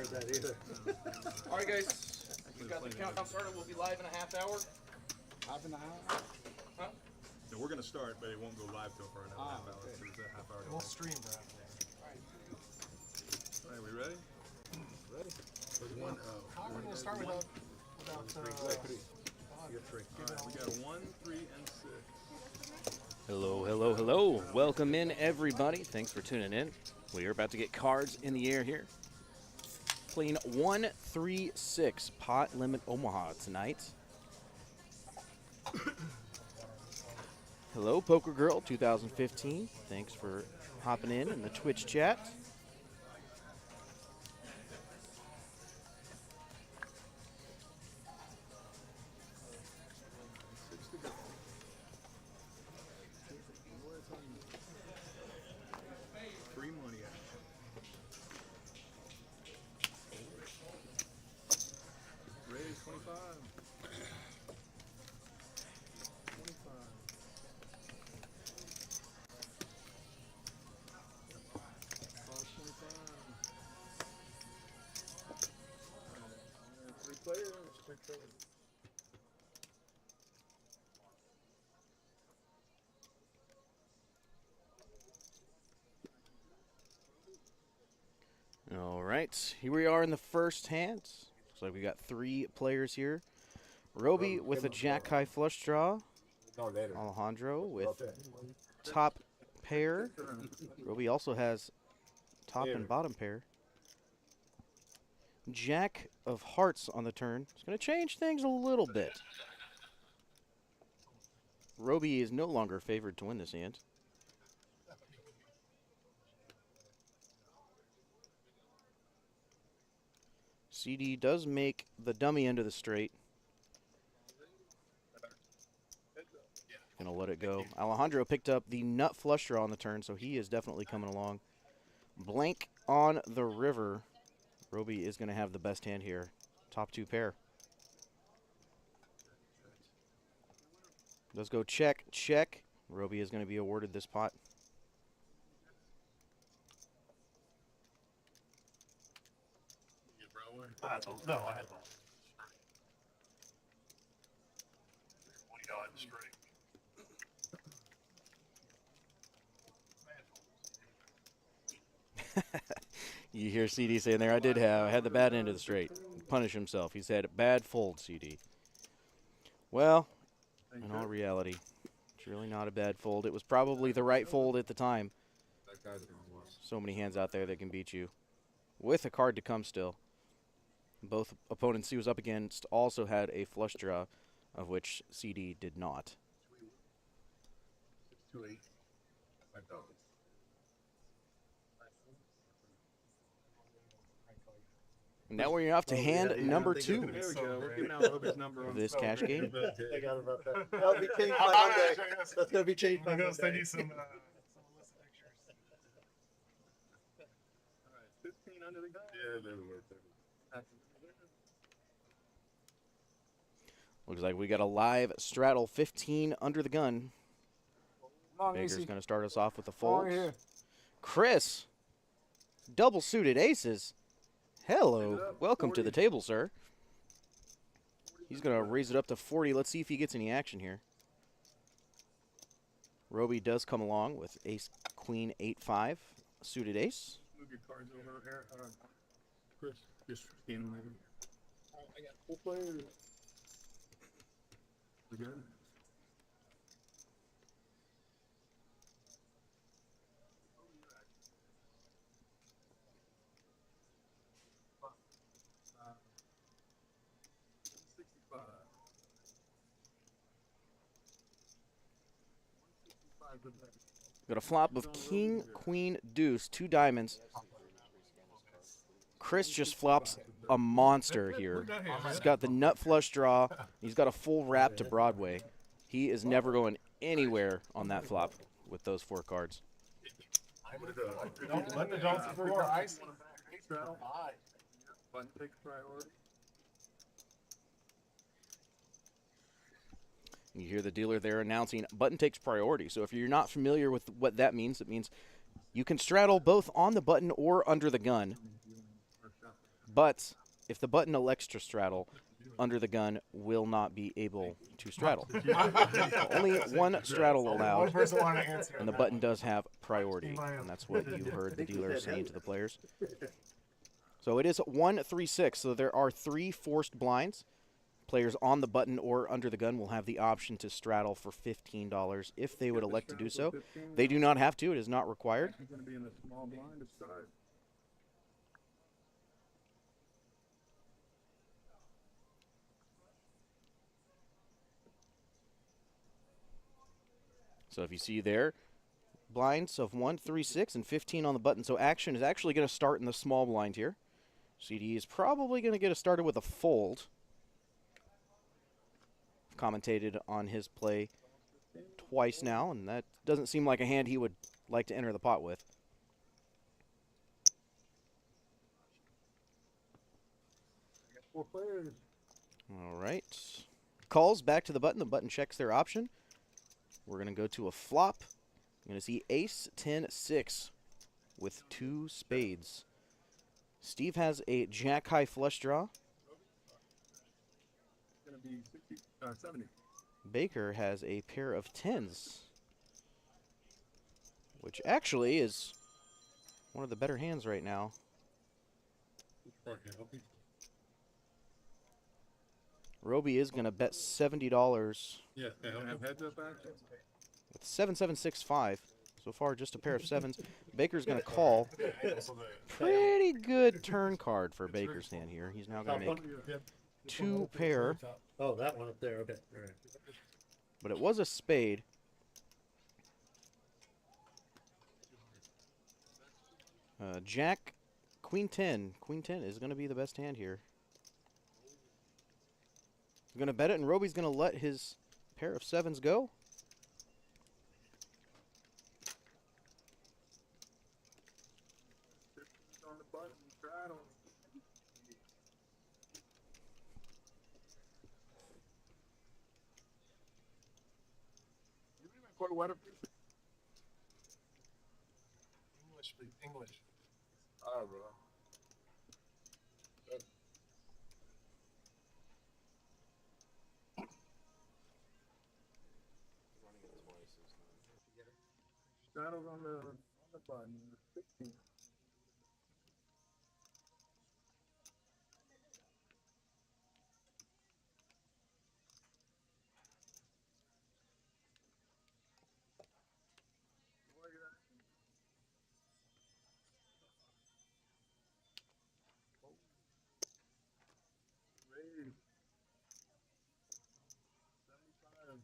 heard that either. All right, guys. We've got the countdown started. We'll be live in a half hour. Half an hour? Huh? So we're gonna start, but it won't go live till for another half hour. Okay. So it's a half hour. We'll stream for half All right, we ready? Ready? How are we going to start without All right, we got 1, 3, and 6. Hello, hello, hello. Welcome in, everybody. Thanks for tuning in. We are about to get cards in the air here. Playing 1-3-6 pot limit Omaha tonight. Hello, Poker Girl 2015. Thanks for hopping in the Twitch chat. Free money action. Raise 25. 25. Call 25. Three players. All right, here we are in the first hand. Looks like we got 3 players here. Roby with a jack-high flush draw. Alejandro with top pair. Roby also has top and bottom pair. Jack of hearts on the turn. It's going to change things a little bit. Roby is no longer favored to win this hand. CD does make the dummy end of the straight. Gonna let it go. Alejandro picked up the nut flush draw on the turn, so he is definitely coming along. Blank on the river. Roby is gonna have the best hand here. Top 2 pair. Let's go check, check. Roby is gonna be awarded this pot. I had one. No, I had one. What do you got in the straight? You hear CD saying there, I had the bad end of the straight. Punish himself. He said, bad fold, CD. Well, in all reality, it's really not a bad fold. It was probably the right fold at the time. So many hands out there that can beat you. With a card to come still. Both opponents he was up against also had a flush draw, of which CD did not. 2-8. Now we're off to hand number 2 There we go. We're giving out Roby's number of on this cash game. I got about that. That'll be changed by Monday. That's going to be changed by Monday. Send you some illicit pictures. All right, 15 under the gun. Yeah, they were. Looks like we got a live straddle 15 under the gun. Baker's going to start us off with the folds. Chris, double suited aces. Hello. Welcome 40. to the table, sir. He's going to raise it up to 40. Let's see if he gets any action here. Roby does come along with ace, queen, 8-5, suited ace. Move your cards over here. Chris, just scan them later. I got 4 players. We good? Got a flop of king, queen, deuce, 2 diamonds. Chris just flops a monster here. He's got the nut flush draw. He's got a full wrap to Broadway. He is never going anywhere on that flop with those 4 cards. Don't let the dogs for more ice. Button takes priority. You hear the dealer there announcing button takes priority. So if you're not familiar with what that means, it means you can straddle both on the button or under the gun. But if the button elects to straddle, under the gun will not be able to straddle. Only one straddle One allowed, person wanted to answer. and the button does have priority. And that's what you heard the dealer saying to the players. So it is 1-3-6, so there are 3 forced blinds. Players on the button or under the gun will have the option to straddle for $15 if they would elect to do so. They do not have to. It is not required. He's going to be in a small blind to start. So if you see there, blinds of 1, 3, 6, and 15 on the button. So action is actually going to start in the small blind here. CD is probably going to get us started with a fold. Commentated on his play twice now, and that doesn't seem like a hand he would like to enter the pot with. Four players. All right. Calls back to the button. The button checks their option. We're going to go to a flop. You're going to see ace, 10, 6 with 2 spades. Steve has a jack-high flush draw. It's going to be 70. Baker has a pair of 10s, which actually is one of the better hands right now. Roby is going to bet $70 Yeah, they don't have heads up action. with 7-7-6-5. So far, just a pair of 7s. Baker's going to call. Pretty good turn card for Baker's hand here. He's now going to make 2 pair, Oh, that one up there. Okay. All right. but it was a spade. Jack, Queen 10. Queen 10 is going to be the best hand here. He's going to bet it, and Roby's going to let his pair of 7s go. On the button, straddle. You believe in cold weather? English, please. English. Ah, bro. Straddles on the button. 16. Raise. 75.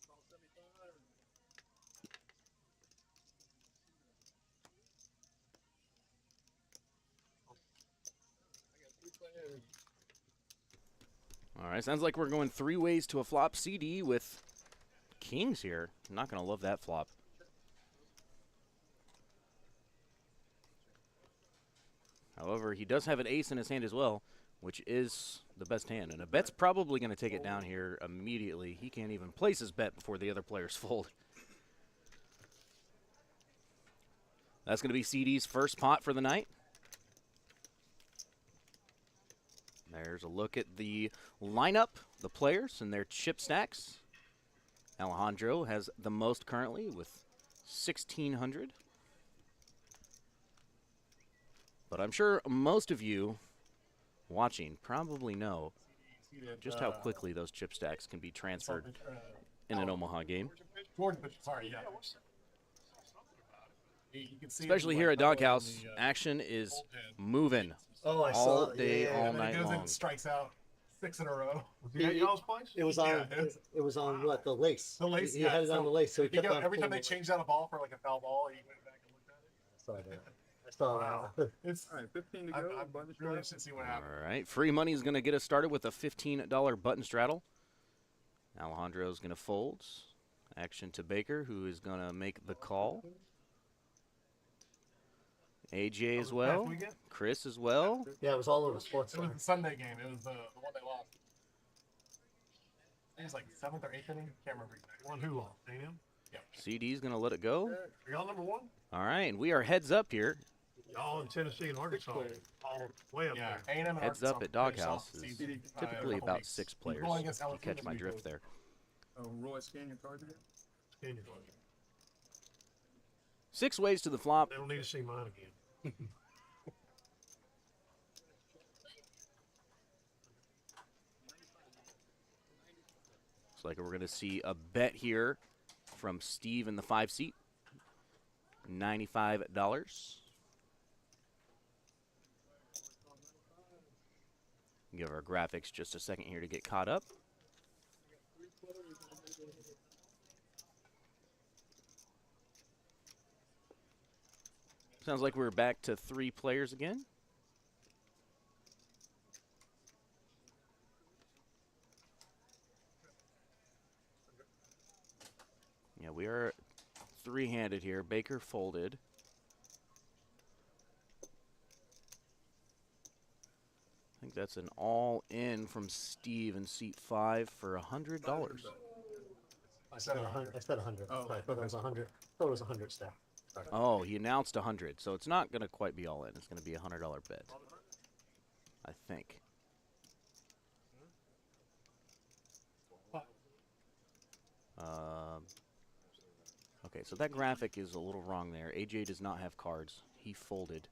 All 75. I got 3 players. All right, sounds like we're going 3 ways to a flop. CD with kings here. I'm not going to love that flop. However, he does have an ace in his hand as well, which is the best hand. And a bet's probably going to take it down here immediately. He can't even place his bet before the other players fold. That's going to be CD's first pot for the night. There's a look at the lineup, the players, and their chip stacks. Alejandro has the most currently with 1,600. But I'm sure most of you watching probably know just how quickly those chip stacks can be transferred in an Omaha game. Sorry, yeah. You can see Especially here at DogHouse, action is moving Oh, I all saw. day, yeah, all and then night he goes long. and strikes out 6 in a row. It was on. Yeah, It was on what, the lace. The lace, He yeah, had it on so the lace, so he kept on. every time they pulling it. changed out a ball for like a foul ball, he went back and looked at it. I saw that. It's, All right, 15 to I'm, go. I'm Button really straddle. interested to see what happens. All right, free money is going to get us started with a $15 button straddle. Alejandro's going to fold. Action to Baker, who is going to make the call. AJ as well. Chris as well. Yeah, it was all over sports. It was the Sunday game. It was the one they lost. think it's like 7th or 8th inning. Can't remember exactly. One who lost? A&M? CD's going to let it go. Are y'all number one? All right, and we are heads up here. Y'all in Tennessee and Arkansas. All way up Yeah, there. A&M and Heads Arkansas up at finished DogHouse off the is season, typically in a couple about weeks. 6 We're players. going against You LSU catch this my week. drift there. Oh, Roy, scan your card again. Stand your card. 6 ways to the flop. They don't need to see mine again. Looks like we're going to see a bet here from Steve in the 5 seat. $95. Give our graphics just a second here to get caught up. Sounds like we're back to 3 players again. Yeah, we are 3-handed here. Baker folded. I think that's an all-in from Steve in seat 5 for $100. I said 100. I said 100. Oh. I thought it was 100. Thought it was 100 stack. Oh, he announced 100, so it's not going to quite be all in. It's going to be a $100 bet, I think. Okay, so that graphic is a little wrong there. AJ does not have cards. He folded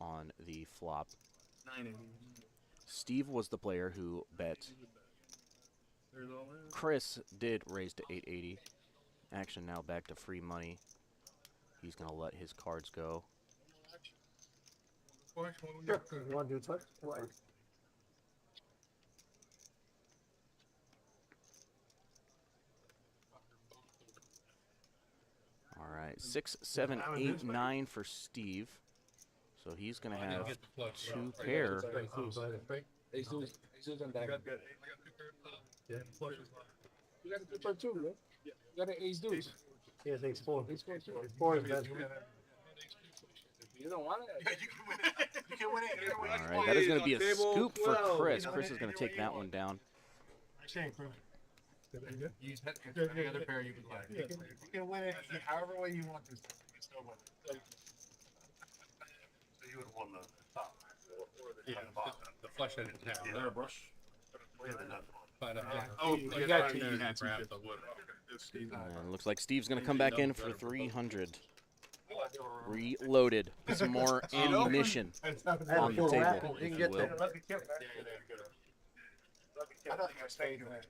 on the flop. 980. Steve was the player who bet. There's all in. Chris did raise to 880. Action now back to free money. He's going to let his cards go. Sure. You want to do a touch? Right. All right, 6, 7, 8, 9 for Steve. So he's going to have 2 pair. Ace deuce on deck. Yeah, flushes. You got a good one too, bro. You got an ace deuce. He has ace 4. Ace four too. 4 is best. You don't want it. You can win it. You can win it either way. All right, that is going to be a scoop for Chris. Chris is going to take that one down. Use any other pair you would like. You can win it however way you want to. You can still win it. So you would have won the top. Yeah, the flush I didn't have. There a brush? Oh, You got two. you had some chips. And looks like Steve's going to come back in for 300. Reloaded. Some more ammunition on the table, if you will. I thought you were staying there.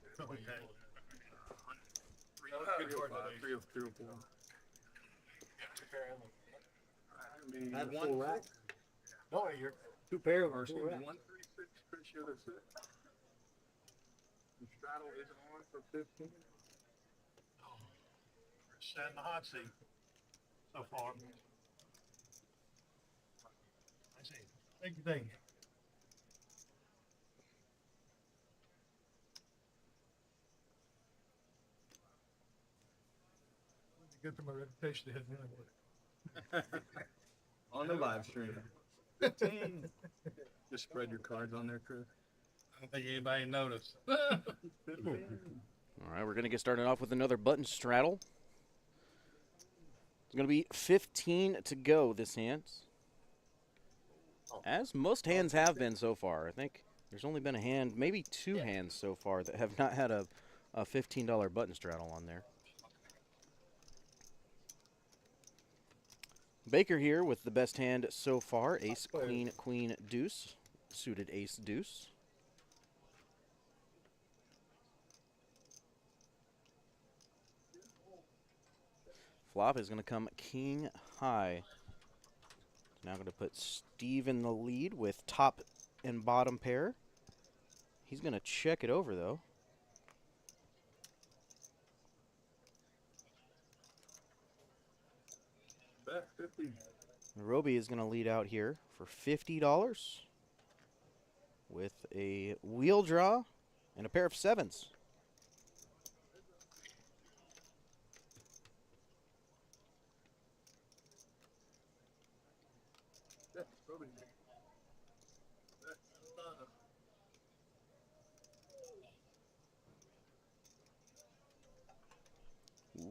304. Add one rack. No, you're 2 pair of First 2 one, rack. 136, pretty sure that's it. The straddle is on for 15. Set in the hot seat so far. I see. Thank you, thank you. Good for my reputation to hit me anyway. On the live stream. Just spread your cards on there, Chris. I don't think anybody noticed. All right, we're going to get started off with another button straddle. It's going to be 15 to go this hand. As most hands have been so far. I think there's only been a hand, maybe 2 hands so far that have not had a $15 button straddle on there. Baker here with the best hand so far, ace, queen, queen, deuce, suited ace, deuce. Flop is going to come king high. Now going to put Steve in the lead with top and bottom pair. He's going to check it over though. Bet 50. Roby is going to lead out here for $50 with a wheel draw and a pair of 7s.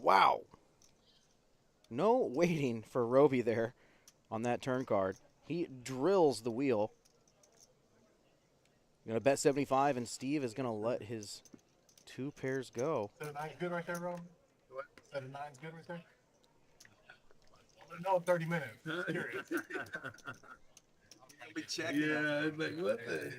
Wow. No waiting for Roby there on that turn card. He drills the wheel. Going to bet 75, and Steve is going to let his 2 pairs go. Set a 9 good right there, Ron? What? Set a 9 good right there? No, 30 minutes. Serious. I'll be checking. Yeah, it's like, what the?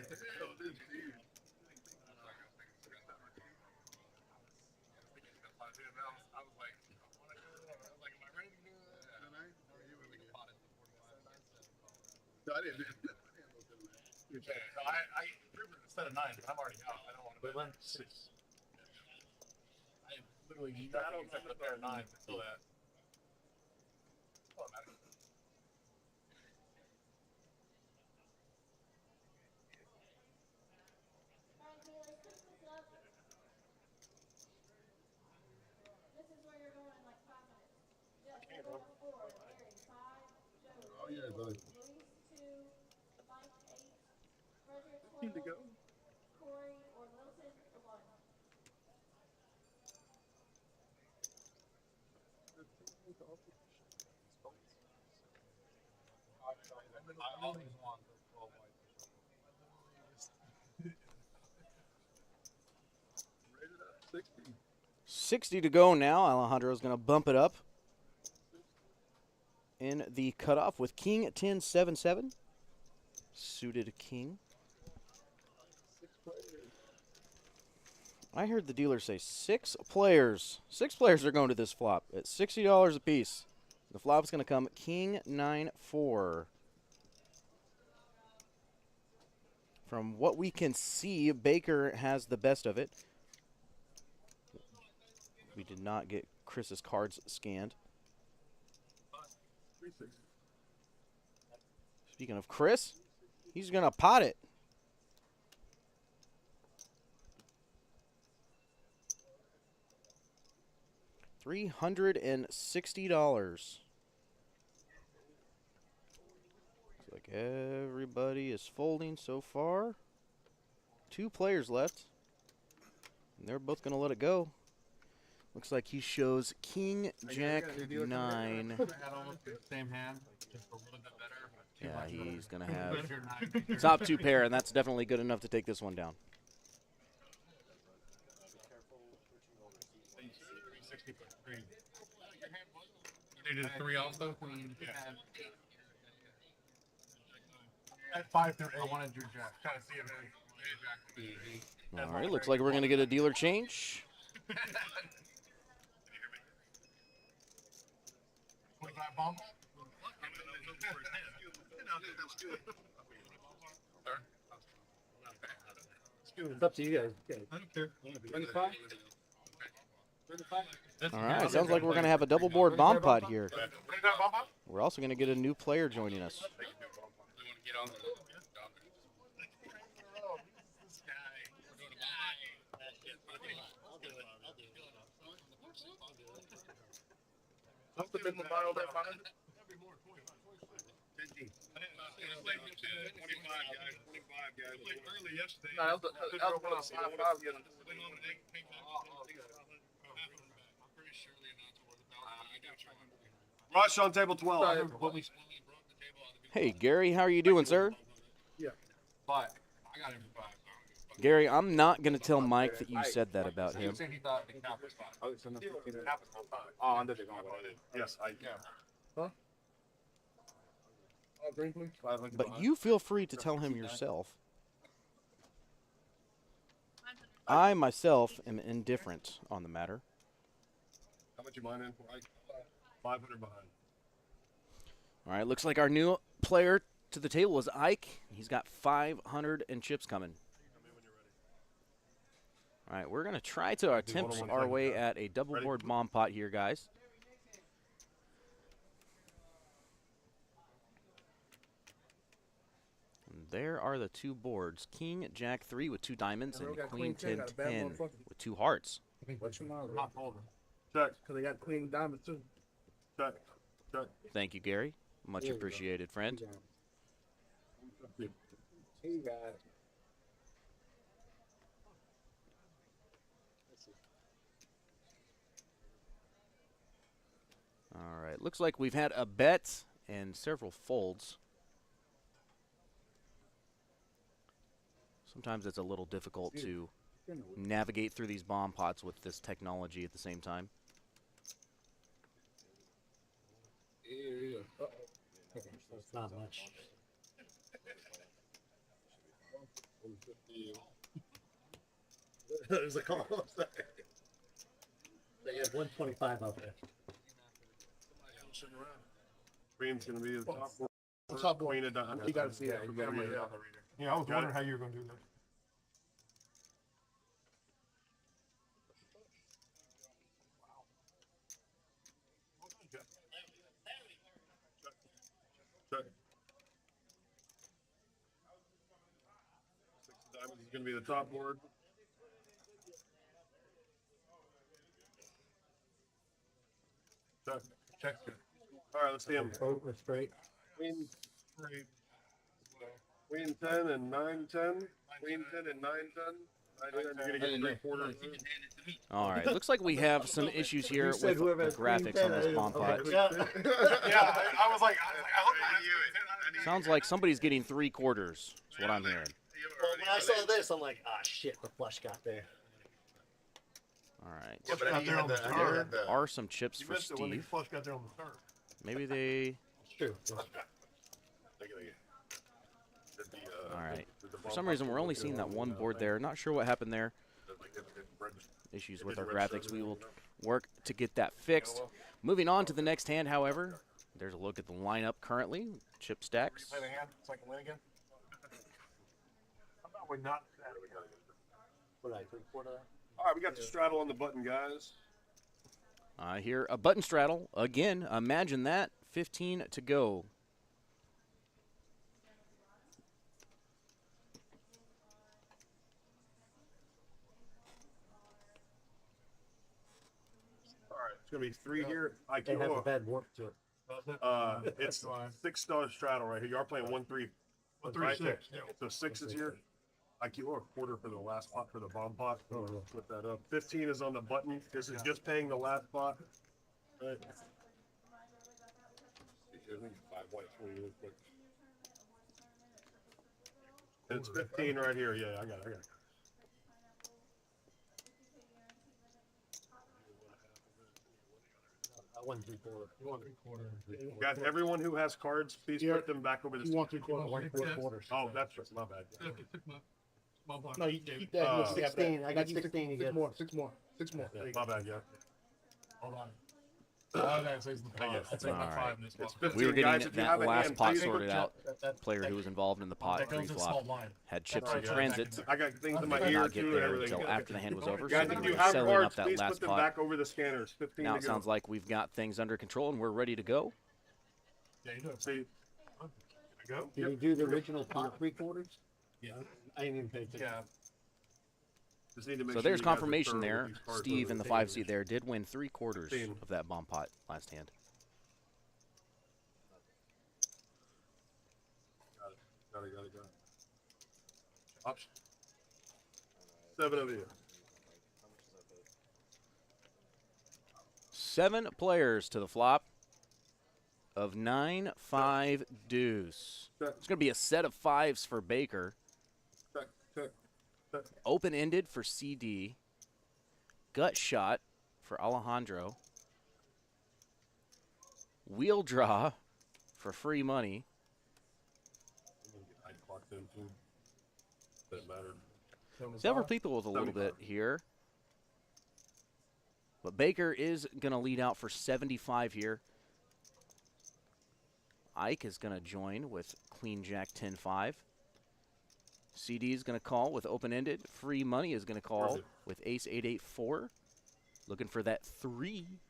No, I didn't do it. No, I proven a set of 9, but I'm already out. I don't want to bet 6. I literally nothing except a pair of 9 until that. Oh, man. Oh, yeah, buddy. Need to go. Rated up 60. 60 to go now. Alejandro's going to bump it up in the cutoff with King 10-7-7. Suited King. I heard the dealer say 6 players. 6 players are going to this flop at $60 apiece. The flop's going to come King 9-4. From what we can see, Baker has the best of it. We did not get Chris's cards scanned. Speaking of Chris, he's going to pot it. $360. Looks like everybody is folding so far. 2 players left. And they're both going to let it go. Looks like he shows King, Jack, 9. Same hand, just a little bit better. Yeah, he's going to have top 2 pair, and that's definitely good enough to take this one down. They did 3 also. At 5 through 8. I wanted your jack. Trying to see if All right, looks like we're going to get a dealer change. 25 bumps. It's up to you guys. Okay. I don't care. 25? 35? All right, sounds like we're going to have a double board bomb pot here. 25 bump up? We're also going to get a new player joining us. What's the minimum mile there, 500? 25 guys. Early yesterday. No, that was one of the 5 guys. Rush on table 12. Hey, Gary, how are you doing, sir? Yeah. 5. I got him for 5. Gary, I'm not going to tell Mike that you said that about him. He thought the cap was 5. Oh, under the gun. Yes, I Yeah. Huh? Green, please. But you feel free to tell him yourself. I, myself, am indifferent on the matter. How much you mind in for? 500 behind. All right, looks like our new player to the table is Ike. He's got 500 and chips coming. All right, we're going to try to attempt our way at a double board bomb pot here, guys. And there are the 2 boards. King, Jack 3 with 2 diamonds, and Queen 10-10 with 2 hearts. What's your model? Hot holder. Check. Because they got queen diamonds too. Check. Check. Thank you, Gary. Much appreciated, friend. Hey, guys. right. Looks like we've had a bet and several folds. Sometimes it's a little difficult to navigate through these bomb pots with this technology at the same time. Yeah. That's not much. There's a call. They have 125 out there. Queen's gonna be the top board. Top board. Queen of diamonds. You gotta see that. You gotta read it on the reader. Yeah, I was wondering how you were gonna do that. Check. Six of diamonds is gonna be the top board. Check. Check. All right, let's see him. Over straight. Queen, Queen 10 and 9-10. Queen 10 and 9-10. You're gonna get 3/4. All right. Looks like we have some issues here You said with whoever the has graphics queen on 10, this I bomb pot. didn't- Yeah. Yeah, I was like, I hope I Sounds like somebody's getting 3/4. That's what I'm hearing. Well, when I saw this, I'm like, ah, shit, the flush got there. All right. Yeah, but got there on the turn. There are some chips You for missed it when the Steve. flush got there on the turn. Maybe they. It's true. All right. For some reason, we're only seeing that one board there. Not sure what happened there. Issues with our graphics. We will work to get that fixed. Moving on to the next hand, however, there's a look at the lineup currently. Chip stacks. Play the hand so I can win again. How about we not? What I 3/4? All right, we got the straddle on the button, guys. I hear a button straddle. Again, imagine that. 15 to go. All right, it's gonna be 3 here. They have a bad warp to it. It's $6 straddle right here. You are playing 1-3. 1-3-6. Yeah. So 6 is here. IQ or a quarter for the last pot for the bomb pot. Put that up. 15 is on the button. This is just paying the last pot. Right. And it's 15 right here. Yeah, I got it. I won 3/4. You want 3/4. Guys, everyone who has cards, please put them back over this. You want 3/4? 1/4. Oh, that's just my bad. No, you keep that. Oh, 16. I got 16 Six again. more. 6 more. 6 more. Yeah, my bad, yeah. Hold on. All that says the pot. I'll take All my right. 5 in this It's pot. 15. We were getting Guys, if you that have a last hand, pot please sorted put out. That Player who was involved in the pot That goes in small pre-flop blind. had chips All in right, guys. transit. I got things in my Did ear not get too and there everything. until after the hand was over. Guys, So if we you were have settling cards, up that please put last them pot. back over the scanners. 15 Now to it go. sounds like we've got things under control and we're ready to go. Yeah, you do. See, Go. Did you do the original pot 3/4? Yeah. I didn't even pay attention. Yeah. just need to make So sure there's you guys are confirmation thorough there. with these cards Steve over in the the 5 seat there did win 3/4 15. of that bomb pot last hand. Got it. Option. 7 of you. 7 players to the flop of 9-5 deuce. It's going to be a set of 5s for Baker. Check. Open-ended for CD. Gut shot for Alejandro. Wheel draw for free money. I clocked in too. Doesn't matter. Several people with a little bit here. But Baker is going to lead out for 75 here. Ike is going to join with Queen Jack 10-5. CD is going to call with open-ended. Free money is going to call with Ace 8-8-4. Looking for that 3.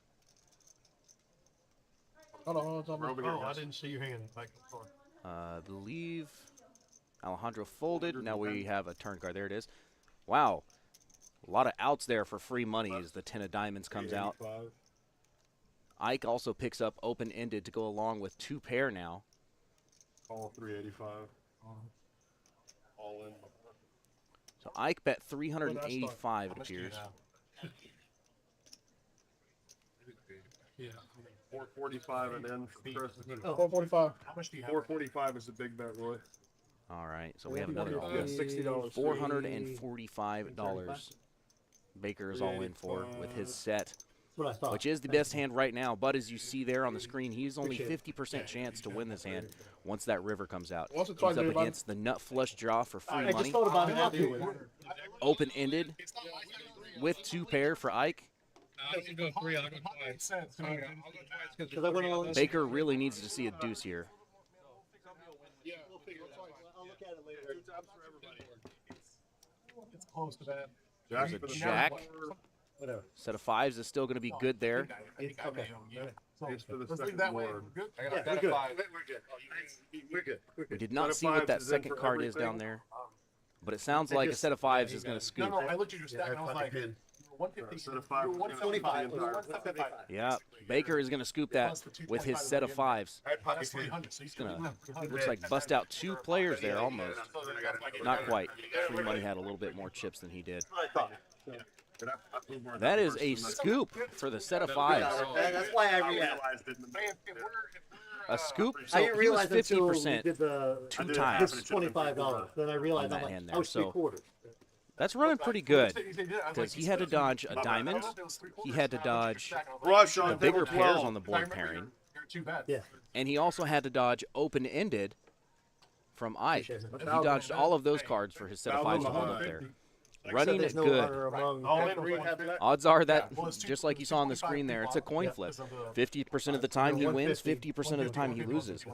Hold on. Oh, I didn't see you hanging back and forth. I believe Alejandro folded. Now we have a turn card. There it is. Wow. A lot of outs there for free money as the 10 of diamonds comes out. 85. Ike also picks up open-ended to go along with 2 pair now. Call 385. All in. So Ike bet 385, it appears. Yeah. 445 and then for Chris. 445. How much do you have? 445 is the big bet, Roy. All right, so we have another Yeah, $60. $445 Baker is all in for with his set, That's what I thought. which is the best hand right now. But as you see there on the screen, he's only 50% chance to win this hand once that river comes out. Once or He's twice, up everybody. against the nut flush draw for free I money, just thought about it afterwards. open-ended with 2 pair for Ike. I don't go 3. I'll go twice. I'll go twice Because I went along. Baker really needs to see a deuce here. Yeah, we'll figure it out. I'll look at it later. It's close to that. Jack There's a for the jack. Whatever. Set of 5s is still going to be good there. Okay. Ace for the Let's leave second that way. board. Good. I Yeah, got we're that good. 5. We're good. We're We good. did Set not of see what that fives is in second for card is everything. down there, but it sounds like a set of 5s is going to No, scoop. no, I looked at your stack and I was like, Pin. 150. Set of 5. 175. 175. Yeah, Baker is going to scoop that with his set of 5s. That's 300. So you still Gonna- have 300. Looks like bust out 2 players there almost. Not quite. Free money had a little bit more chips than he did. I thought. That is a scoop for the set of 5s. That's why I reacted. A scoop. I So didn't he was realize until we 50%. did the 2 this times. is $25. Then I realized On I'm that like, hand I there, was so- 3/4. That's running pretty good because he had to dodge a diamond. He had to dodge Rush on the bigger table pairs 12. on the board pairing, Too bad. Yeah. and he also had to dodge open-ended from Ike. He dodged all of those cards for his set of 5s to hold up there. Running There's no good. honor among All in people. Odds are that, Well, it's two- just like you saw on the screen there, it's a coin flip. 50% of the time he wins, 50% of the time he loses.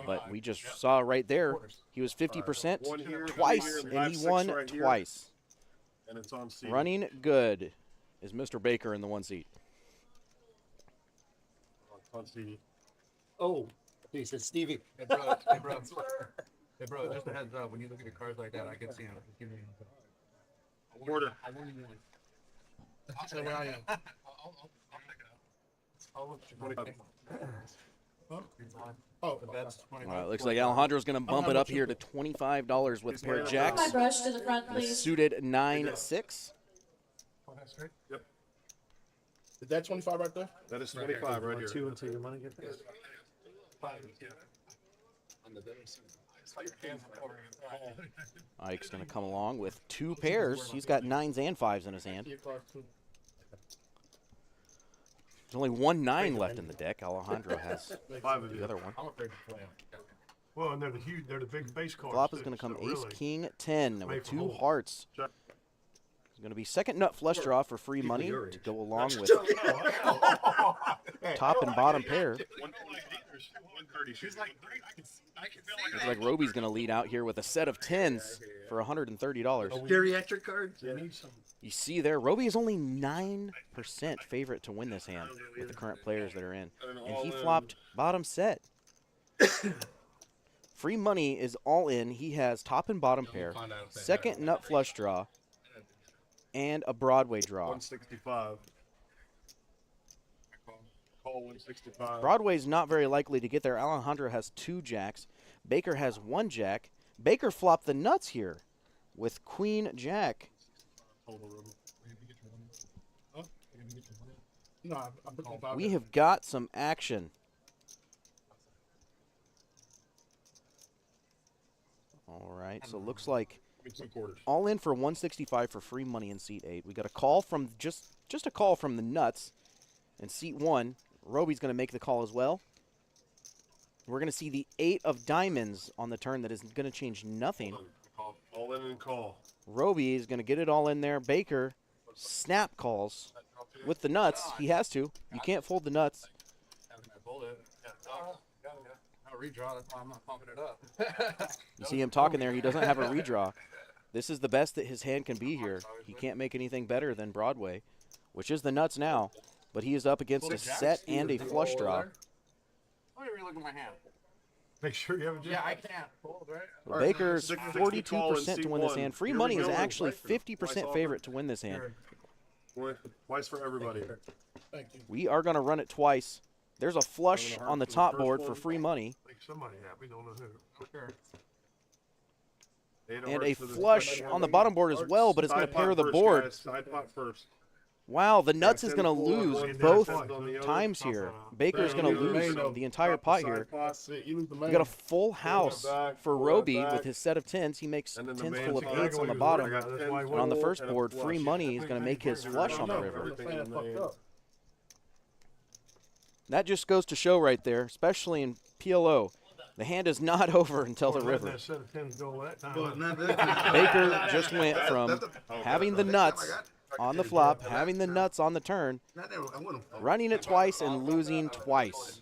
But we just saw right there, he was 50% One here, twice, here, and five, he six won right here. twice. And it's on C. Running good is Mr. Baker in the 1 seat. On C. Oh, he said Stevie. Hey, bro, just a heads up. When you look at your cards like that, I can see him. Give me Quarter. I'll tell you where I am. I'll look at 25. Oh, that's 20. It looks like Alejandro's going to bump it up here to $25 with a pair of jacks. My brush to the front, And a please. suited 9-6. straight. Is that 25 right there? That is 25 right here. 2 until your money gets there. Ike's going to come along with 2 pairs. He's got 9s and 5s in his hand. Your cards too. There's only 1 9 left in the deck. Alejandro has 5 of the you. other one. I'm afraid to play him. Well, and they're the huge, they're the big base cards. Flop is too, going to come so ace, really, king, 10 Made with for 2 hold. hearts. Check. It's going to be second nut flush draw for free money your to age. go along with top and bottom pair. 130. She's like, Looks like Roby's going to lead out here with a set of 10s for $130. Geriatric cards. You see there, Roby is only 9% favorite to win this hand with the current players that are in. And he flopped bottom set. Free money is all in. He has top and bottom pair, second nut flush draw, and a Broadway draw. 165. Call 165. Broadway's not very likely to get there. Alejandro has 2 jacks. Baker has 1 jack. Baker flopped the nuts here with queen jack. No, I'm putting 5. We have got some action. All right, so looks like Some quarters. all in for 165 for free money in seat 8. We got a call from just a call from the nuts in seat 1. Roby's going to make the call as well. We're going to see the 8 of diamonds on the turn that is going to change nothing. All in and call. Roby is going to get it all in there. Baker snap calls with the nuts. He has to. You can't fold the nuts. I'll redraw. That's why I'm not pumping it up. You see him talking there. He doesn't have a redraw. This is the best that his hand can be here. He can't make anything better than Broadway, which is the nuts now. But he is up against a set and a flush draw. Let me relook at my hand. Make sure you have a jack. Yeah, I can't fold, right? Well, Baker's 60 call in 42% to win this C1. hand. Free Here we money is go. actually Twice 50% offer. favorite to win this hand. Twice for everybody. Thank you. We are going to run it twice. There's a flush Seven of on the hearts for the top first board one. for free money. Make somebody happy. Don't know who. Sure. 8 of And a hearts for the flush second on the one. bottom board as well, but it's going to Side pot pair the first, board. guys. Side pot first. Wow, the nuts is going to lose both times Top here. on. Baker's going to lose the entire pot here. You We got a full house for Roby with his set of tens. He makes And then the tens main full of pot. eights on the I bottom. got 10 And on the full first and a board, flush. free money is going to make his flush on the river. Everything in the main. That just goes to show right there, especially in PLO. The hand is not over until the river. That set of tens go that time. Baker just went from having the nuts on the flop, having the nuts on the turn, running it twice and losing twice.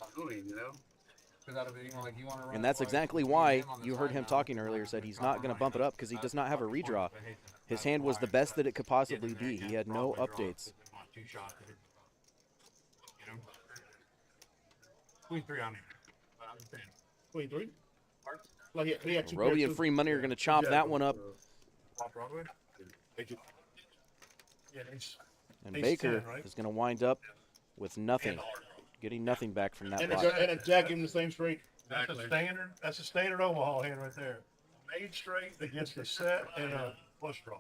And that's exactly why you heard him talking earlier, said he's not going to bump it up because he does not have a redraw. His hand was the best that it could possibly be. He had no updates. Queen 3 on here. Queen 3? Like he had two Roby pairs, and too. free money are going to chop that one up. Yeah, ace- And Ace Baker 10, right? is going to wind up with nothing, getting nothing back from that And pot. a Jack gave him the same straight. That's a standard. That's a standard Omaha hand right there. Made straight against a set and a flush draw.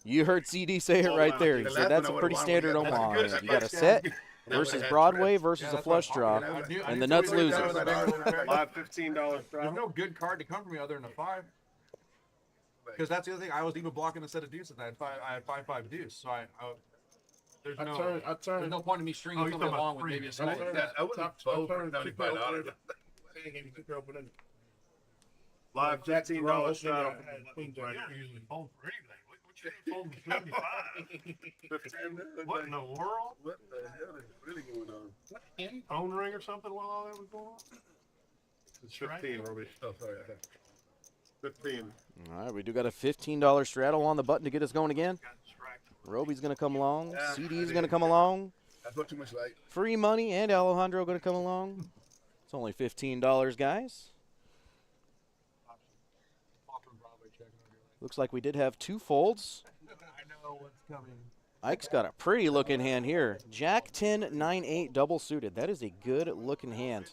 You heard CD say it right there. He said that's a pretty standard Omaha hand. You got a set versus Broadway versus a flush draw, and the nuts loses. Live $15 There's strap. no good card to come from me other than a 5. Because that's the other thing. I was even blocking a set of deuces. I had 5-5 deuce. So there's I no turned. no point in me stringing you're something talking about along with free. maybe a I small. turned. I wouldn't I vote for turned two $75. pair open. They gave me two pair open. Live $15 strap. Queen Jack. You usually fold for anything. What you fold for 75? What in the world? What the hell is really going on? Phone ring or something while all that was going on? It's 15, Roby. Oh, sorry. 15. All right, we do got a $15 straddle on the button to get us going again. Roby's going to come along. CD's going to come along. I thought too much light. Free money and Alejandro going to come along. It's only $15, guys. Looks like we did have two folds. I know what's coming. Ike's got a pretty looking hand here. Jack 10, 9, 8 double suited. That is a good looking hand.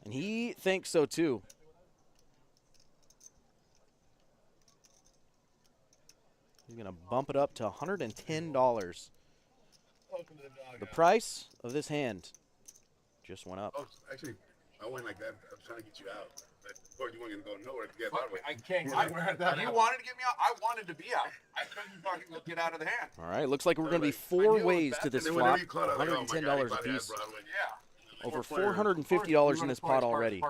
And he thinks so too. He's going to bump it up to $110. The price of this hand just went up. Oh, actually, I went like that. I was trying to get you out. But of course, you weren't going to go nowhere to get out. I can't. You wanted to get me out. I wanted to be out. I couldn't fucking get out of the hand. All right, looks like we're going to be four ways to this flop. $110 a piece. Yeah. Over $450 in this pot already.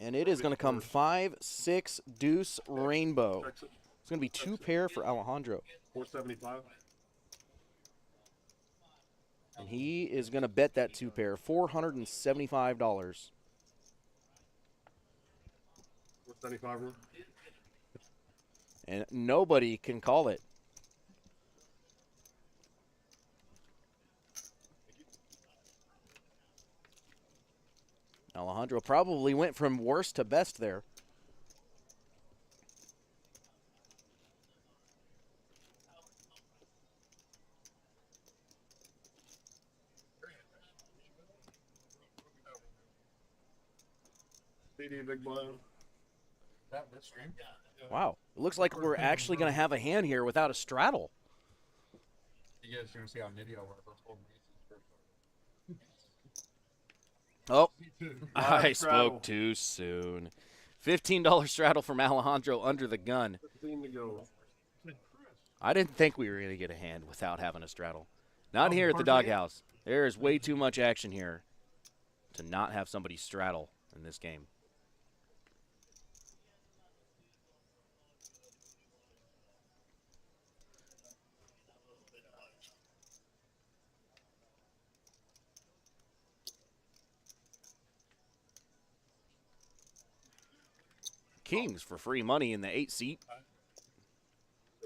And it is going to come 5, 6, deuce, rainbow. It's going to be two pair for Alejandro. 475. And he is going to bet that two pair, $475. 475 room. And nobody can call it. Alejandro probably went from worst to best there. CD big blind. This stream. Wow. It looks like we're actually going to have a hand here without a straddle. You guys gonna see how nitty I was. Oh, Live I straddle. spoke too soon. $15 straddle from Alejandro under the gun. 15 to go. I didn't think we were going to get a hand without having a straddle. Not here at the Doghouse. There is way too much action here to not have somebody straddle in this game. Kings for free money in the 8 seat.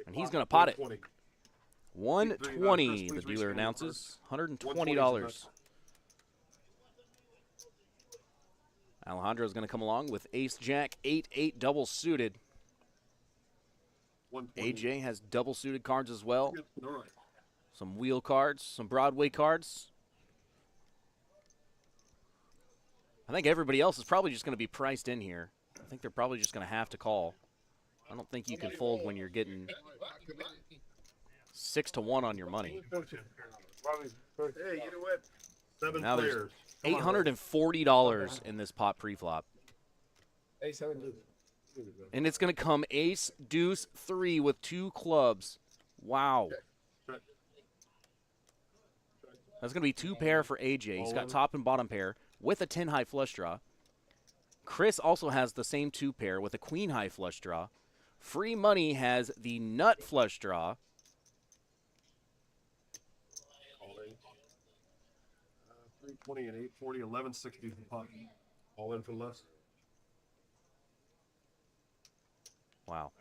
And he's going to pot it. 120, the dealer announces. $120. Alejandro's going to come along with ace jack 8-8 double suited. AJ has double suited cards as well. Some wheel cards, some Broadway cards. I think everybody else is probably just going to be priced in here. I think they're probably just going to have to call. I don't think you can fold when you're getting 6-1 on your money. Hey, you know what? 7 Now there's players. Come on, $840 in this pot pre-flop. Ace 7 deuce. And it's going to come ace, deuce, 3 with 2 clubs. Wow. That's going to be 2 pair for AJ. He's got top and bottom pair with a 10 high flush draw. Chris also has the same 2 pair with a queen high flush draw. Free Money has the nut flush draw. 320 and 840, 1160 for pot. All in for less. Wow.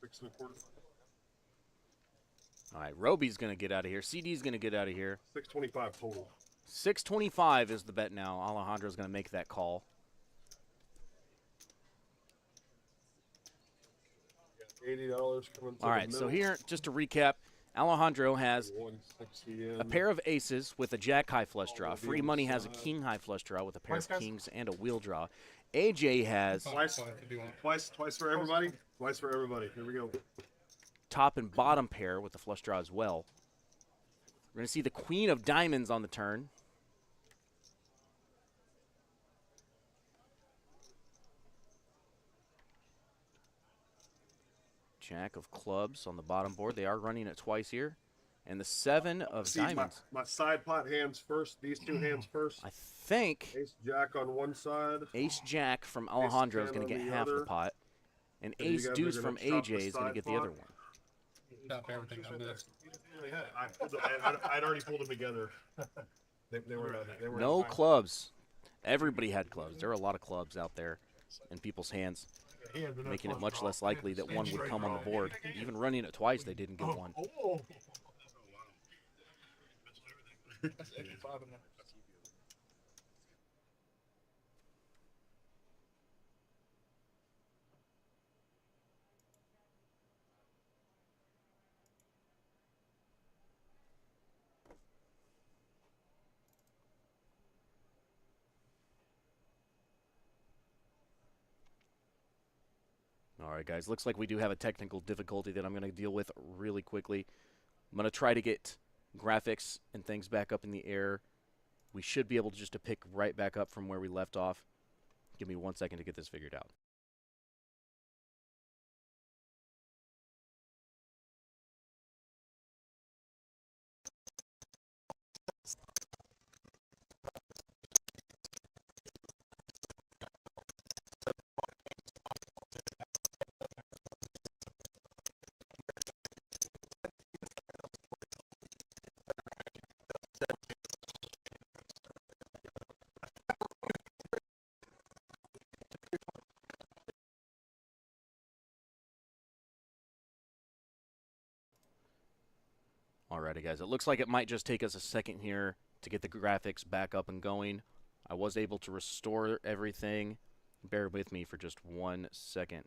Six and a quarter. All right, Roby's going to get out of here. CD's going to get out of here. 625 total. 625 is the bet now. Alejandro's going to make that call. $80 coming to All right, so here, just to recap, Alejandro has a pair of aces with a jack high flush draw. Free Money has a king high flush draw with a pair of kings and a wheel draw. AJ has Twice for everybody. Twice for everybody. Here we go. top and bottom pair with the flush draw as well. We're going to see the queen of diamonds on the turn. Jack of clubs on the bottom board. They are running it twice here. And the 7 of diamonds. My side pot hands first. These 2 hands first. I think Ace Jack on one side. Ace Jack from Alejandro is going to get half the pot. And And you Ace guys are Deuce gonna from chop the AJ is going to side get the pot? other one. Stop everything on this. I'd already pulled them together. They were No clubs. Everybody had clubs. There are a lot of clubs out there in people's hands, making it much less likely that one would come on the board. Even running it twice, they didn't get one. That's extra 5 in there. All right, guys. Looks like we do have a technical difficulty that I'm going to deal with really quickly. I'm going to try to get graphics and things back up in the air. We should be able to just to pick right back up from where we left off. Give me 1 second to get this figured out. Alrighty, guys. It looks like it might just take us a second here to get the graphics back up and going. I was able to restore everything. Bear with me for just 1 second.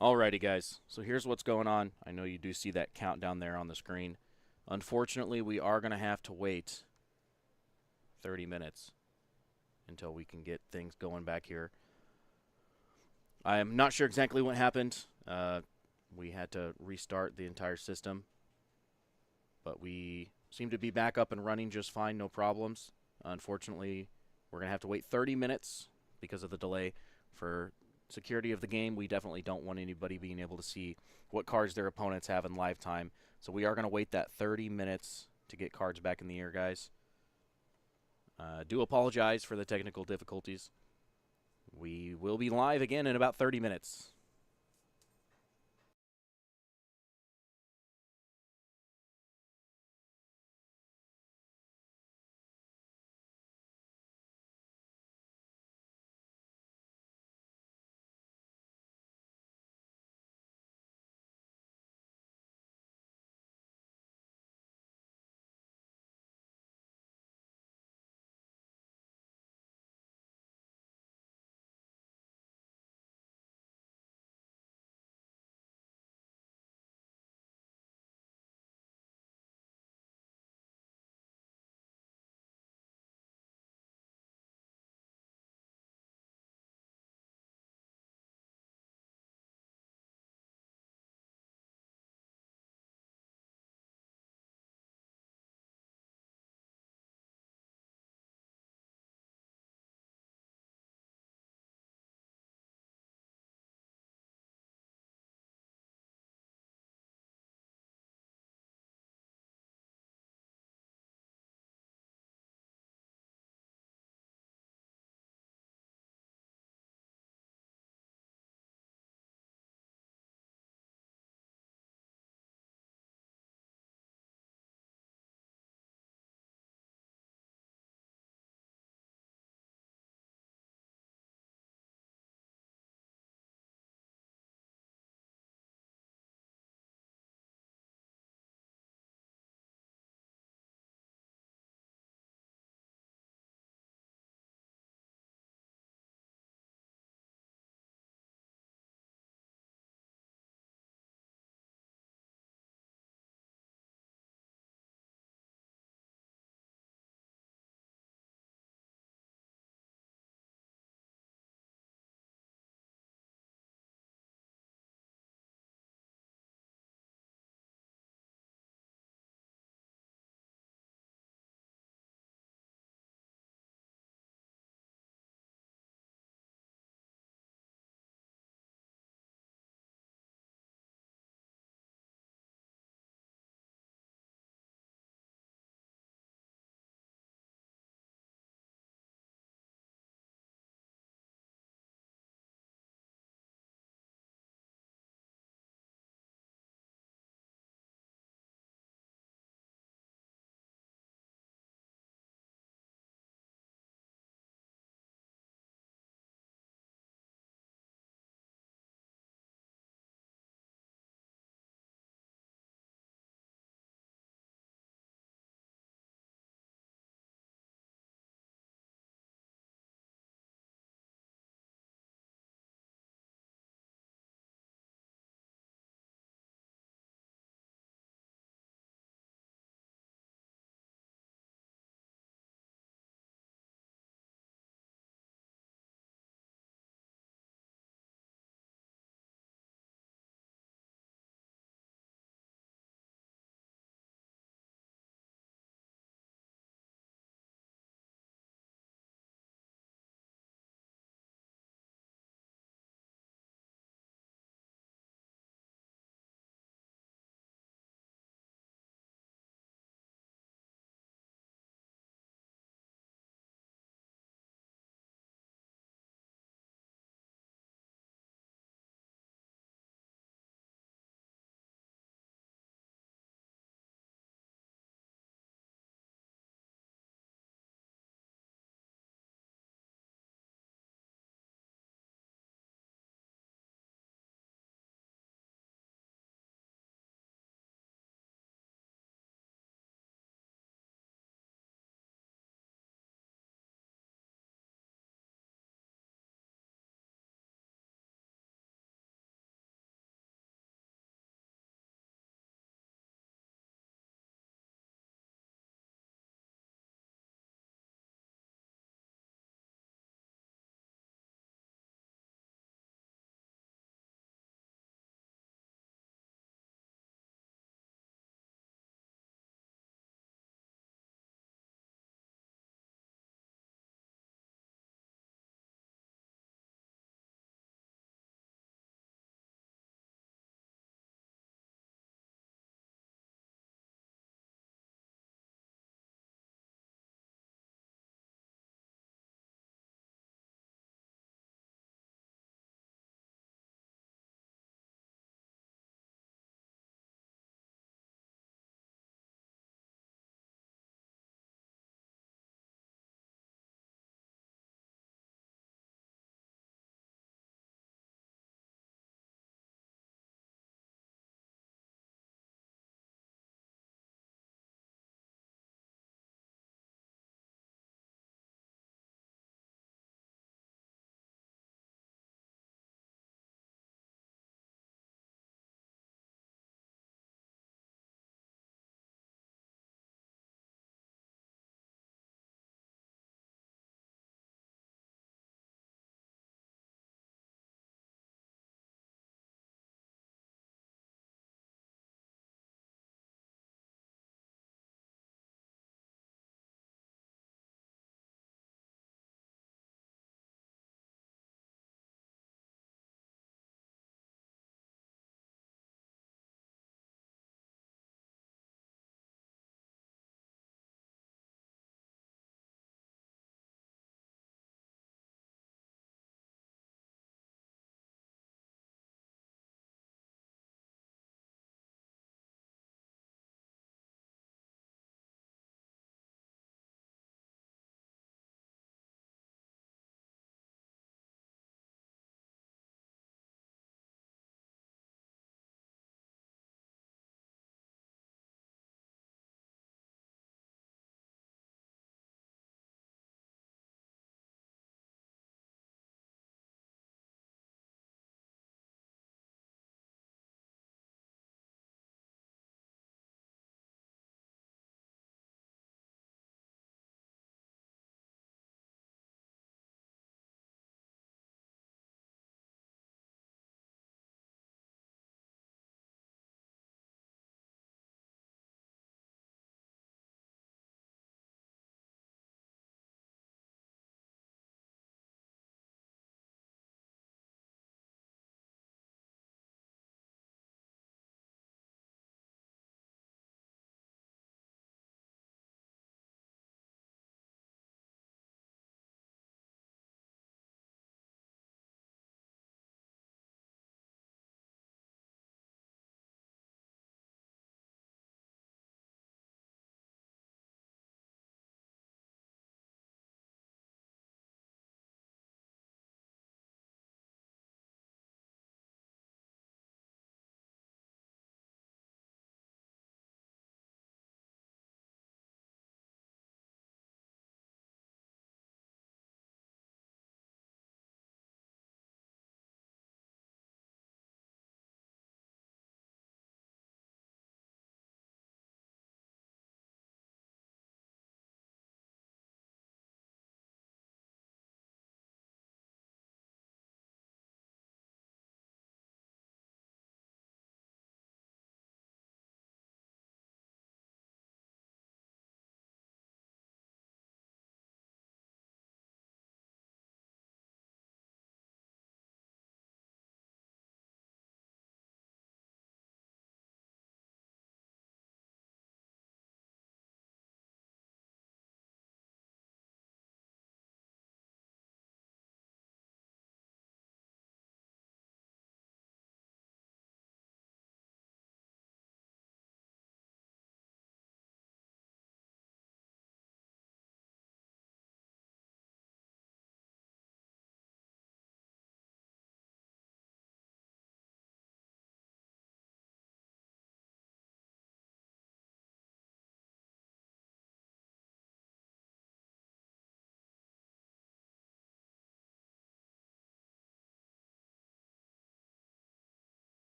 Alrighty, guys. So here's what's going on. I know you do see that countdown there on the screen. Unfortunately, we are going to have to wait 30 minutes until we can get things going back here. I am not sure exactly what happened. We had to restart the entire system, but we seem to be back up and running just fine, no problems. Unfortunately, we're going to have to wait 30 minutes because of the delay. For security of the game, we definitely don't want anybody being able to see what cards their opponents have in live time. So we are going to wait that 30 minutes to get cards back in the air, guys. Do apologize for the technical difficulties. We will be live again in about 30 minutes.